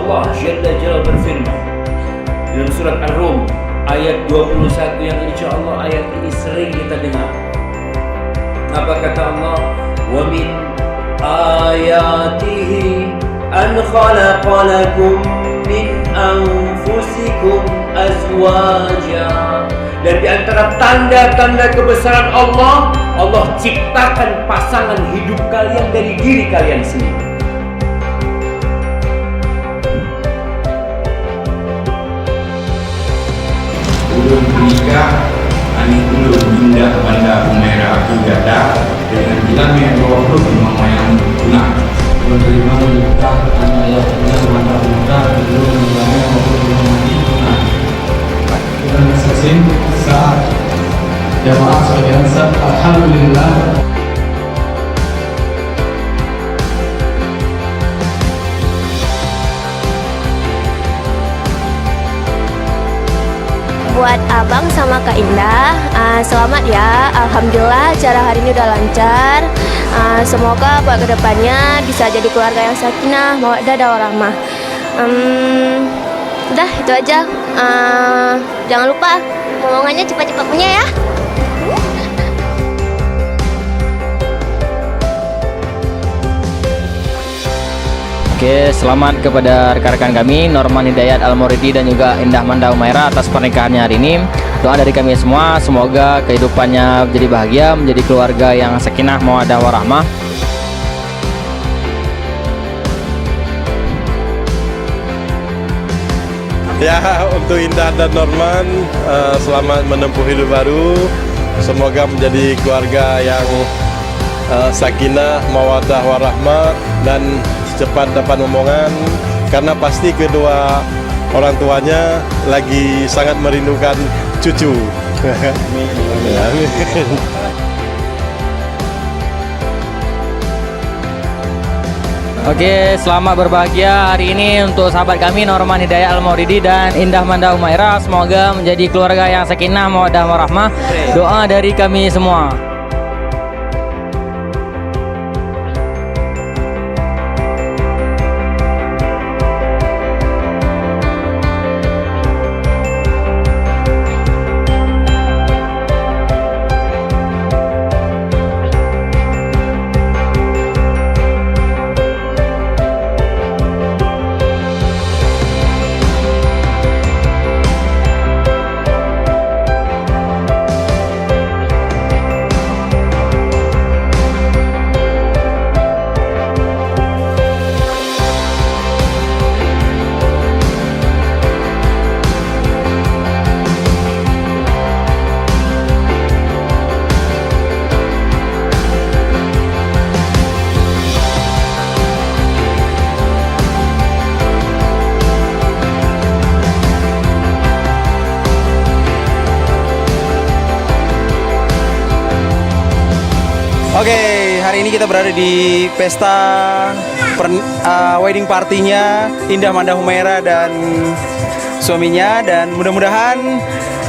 Allah Jalla Jalla berfirman dalam surat Ar-Rum ayat 21 yang insya-Allah ayat ini sering kita dengar. Apa kata Allah? Wa min ayatihi an khalaqa lakum min anfusikum azwaja. Dan di antara tanda-tanda kebesaran Allah, Allah ciptakan pasangan hidup kalian dari diri kalian sendiri. Ulun menikah, ani ulun Indah Manda Humaira Gada dengan bilangnya bahwa ulun memayang guna. Ulun terima menikah, anak ayahnya Manda Humaira belum bilangnya bahwa ulun memayang guna. Ulun bersaksi saat jamaah sekalian saat alhamdulillah. Buat Abang sama Kak Indah, selamat ya. Alhamdulillah acara hari ini udah lancar. Semoga buat kedepannya bisa jadi keluarga yang sakinah, mawaddah dan warahmah. Udah itu aja. Jangan lupa ngomongannya cepat-cepat punya ya. Oke, selamat kepada rekan-rekan kami Norman Hidayat Al-Mauridi dan juga Indah Manda Humaira atas pernikahannya hari ini. Doa dari kami semua, semoga kehidupannya menjadi bahagia, menjadi keluarga yang sakinah, mawaddah warahmah. Ya, untuk Indah dan Norman, selamat menempuh hidup baru. Semoga menjadi keluarga yang sakinah, mawaddah warahmah dan cepat dapat omongan, karena pasti kedua orang tuanya lagi sangat merindukan cucu. Amin. Oke, selamat berbahagia hari ini untuk sahabat kami Norman Hidayat Al-Mauridi dan Indah Manda Humaira. Semoga menjadi keluarga yang sakinah, mawaddah warahmah. Doa dari kami semua. Oke, hari ini kita berada di pesta wedding partinya Indah Manda Humaira dan suaminya, dan mudah-mudahan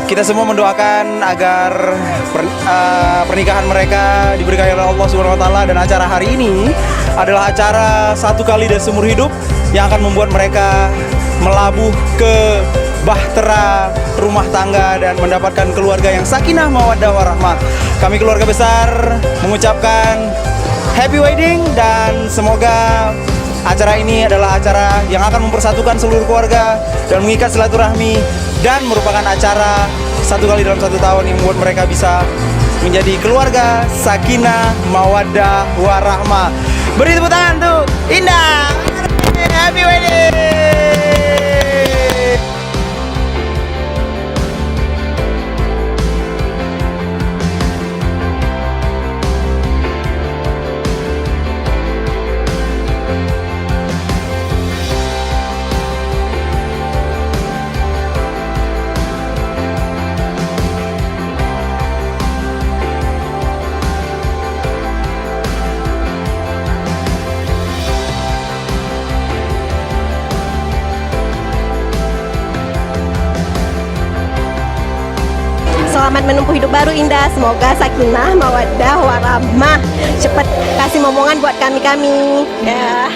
kita semua mendoakan agar pernikahan mereka diberkahi oleh Allah Subhanahu wa taala. Dan acara hari ini adalah acara satu kali dan seumur hidup yang akan membuat mereka melabuh ke bahtera rumah tangga dan mendapatkan keluarga yang sakinah, mawaddah warahmah. Kami keluarga besar mengucapkan happy wedding, dan semoga acara ini adalah acara yang akan mempersatukan seluruh keluarga dan mengikat silaturahmi, dan merupakan acara satu kali dalam satu tahun yang membuat mereka bisa menjadi keluarga sakinah, mawaddah warahmah. Beri tepuk tangan tuh Indah. Happy wedding. Selamat menempuh hidup baru Indah. Semoga sakinah, mawaddah warahmah. Cepat kasih momongan buat kami-kami. Ya.